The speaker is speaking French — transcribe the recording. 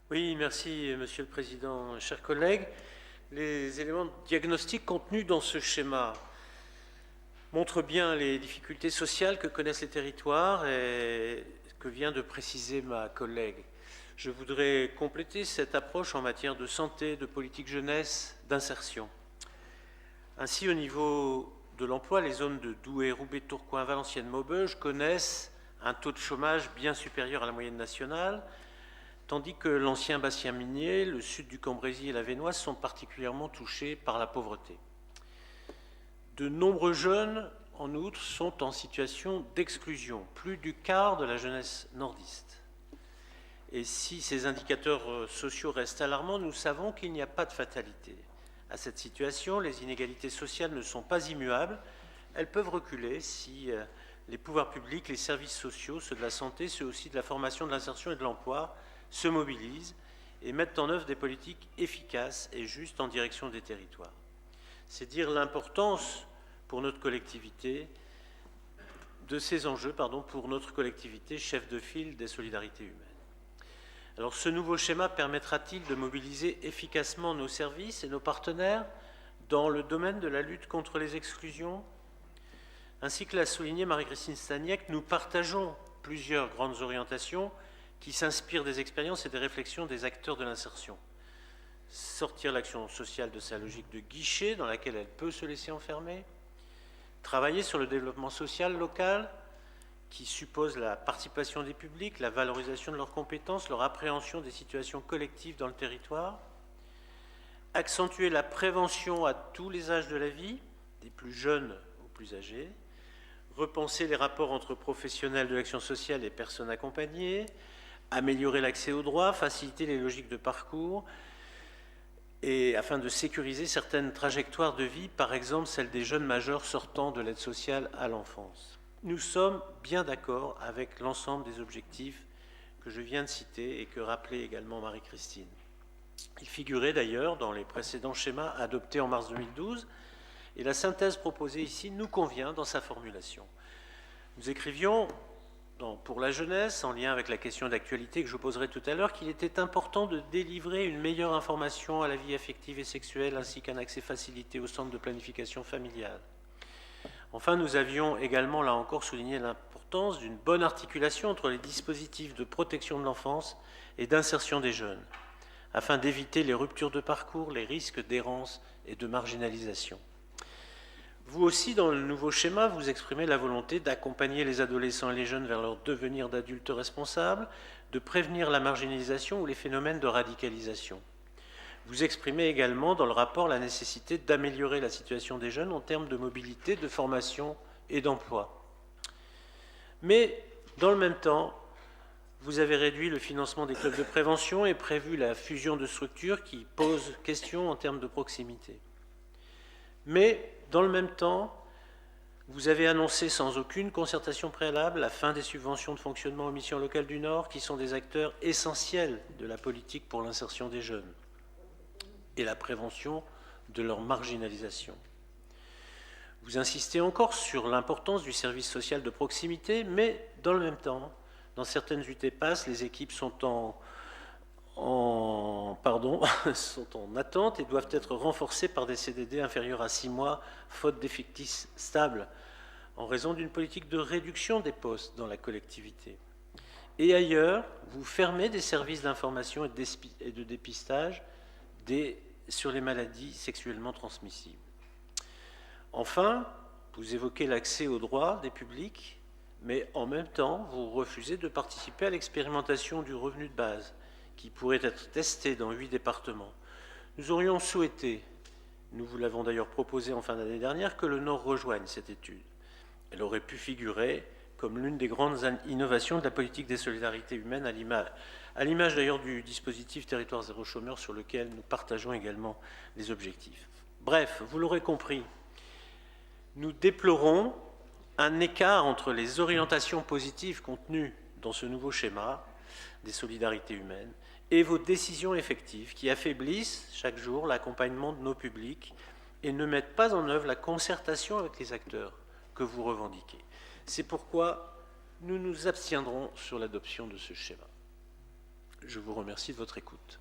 Oui, merci Monsieur le Président. Chers collègues, les éléments de diagnostic contenus dans ce schéma montrent bien les difficultés sociales que connaissent les territoires et que vient de préciser ma collègue. Je voudrais compléter cette approche en matière de santé, de politique jeunesse, d'insertion. Ainsi, au niveau de l'emploi, les zones de Douai, Roubaix, Tourcoing, Valenciennes, Maubeuge connaissent un taux de chômage bien supérieur à la moyenne nationale, tandis que l'ancien bassin minier, le sud du Cambrésis et la Vénoise sont particulièrement touchés par la pauvreté. De nombreux jeunes, en outre, sont en situation d'exclusion, plus du quart de la jeunesse nordiste. Et si ces indicateurs sociaux restent alarmants, nous savons qu'il n'y a pas de fatalité à cette situation. Les inégalités sociales ne sont pas immuables. Elles peuvent reculer si les pouvoirs publics, les services sociaux, ceux de la santé, ceux aussi de la formation, de l'insertion et de l'emploi, se mobilisent et mettent en œuvre des politiques efficaces et justes en direction des territoires. C'est dire l'importance pour notre collectivité de ces enjeux pour notre collectivité chef de file des solidarités humaines. Alors ce nouveau schéma permettra-t-il de mobiliser efficacement nos services et nos partenaires dans le domaine de la lutte contre les exclusions? Ainsi que l'a souligné Marie-Christine Staniek, nous partageons plusieurs grandes orientations qui s'inspirent des expériences et des réflexions des acteurs de l'insertion. Sortir l'action sociale de sa logique de guichet dans laquelle elle peut se laisser enfermer, travailler sur le développement social local qui suppose la participation des publics, la valorisation de leurs compétences, leur appréhension des situations collectives dans le territoire, accentuer la prévention à tous les âges de la vie, des plus jeunes aux plus âgés, repenser les rapports entre professionnels de l'action sociale et personnes accompagnées, améliorer l'accès aux droits, faciliter les logiques de parcours, et afin de sécuriser certaines trajectoires de vie, par exemple celle des jeunes majeurs sortant de l'aide sociale à l'enfance. Nous sommes bien d'accord avec l'ensemble des objectifs que je viens de citer et que rappelait également Marie-Christine. Ils figuraient d'ailleurs dans les précédents schémas adoptés en mars 2012, et la synthèse proposée ici nous convient dans sa formulation. Nous écrivions pour la jeunesse, en lien avec la question d'actualité que je poserai tout à l'heure, qu'il était important de délivrer une meilleure information à la vie affective et sexuelle, ainsi qu'un accès facilité au centre de planification familiale. Enfin, nous avions également, là encore, souligné l'importance d'une bonne articulation entre les dispositifs de protection de l'enfance et d'insertion des jeunes, afin d'éviter les ruptures de parcours, les risques d'errance et de marginalisation. Vous aussi, dans le nouveau schéma, vous exprimez la volonté d'accompagner les adolescents et les jeunes vers leur devenir d'adultes responsables, de prévenir la marginalisation ou les phénomènes de radicalisation. Vous exprimez également dans le rapport la nécessité d'améliorer la situation des jeunes en termes de mobilité, de formation et d'emploi. Mais, dans le même temps, vous avez réduit le financement des clubs de prévention et prévu la fusion de structures qui posent question en termes de proximité. Mais, dans le même temps, vous avez annoncé sans aucune concertation préalable la fin des subventions de fonctionnement aux missions locales du Nord, qui sont des acteurs essentiels de la politique pour l'insertion des jeunes et la prévention de leur marginalisation. Vous insistez encore sur l'importance du service social de proximité, mais dans le même temps, dans certaines UTPAS, les équipes sont sont en attente et doivent être renforcées par des CDD inférieurs à 6 mois, faute d'effectifs stables, en raison d'une politique de réduction des postes dans la collectivité. Et ailleurs, vous fermez des services d'information et de dépistage sur les maladies sexuellement transmissibles. Enfin, vous évoquez l'accès aux droits des publics, mais en même temps, vous refusez de participer à l'expérimentation du revenu de base, qui pourrait être testé dans 8 départements. Nous aurions souhaité, nous vous l'avons d'ailleurs proposé en fin d'année dernière, que le Nord rejoigne cette étude. Elle aurait pu figurer comme l'une des grandes innovations de la politique des solidarités humaines, à l'image d'ailleurs du dispositif Territoire zéro chômeur sur lequel nous partageons également les objectifs. Bref, vous l'aurez compris, nous déplorons un écart entre les orientations positives contenues dans ce nouveau schéma des solidarités humaines et vos décisions effectives qui affaiblissent chaque jour l'accompagnement de nos publics et ne mettent pas en œuvre la concertation avec les acteurs que vous revendiquez. C'est pourquoi nous nous abstiendrons sur l'adoption de ce schéma. Je vous remercie de votre écoute.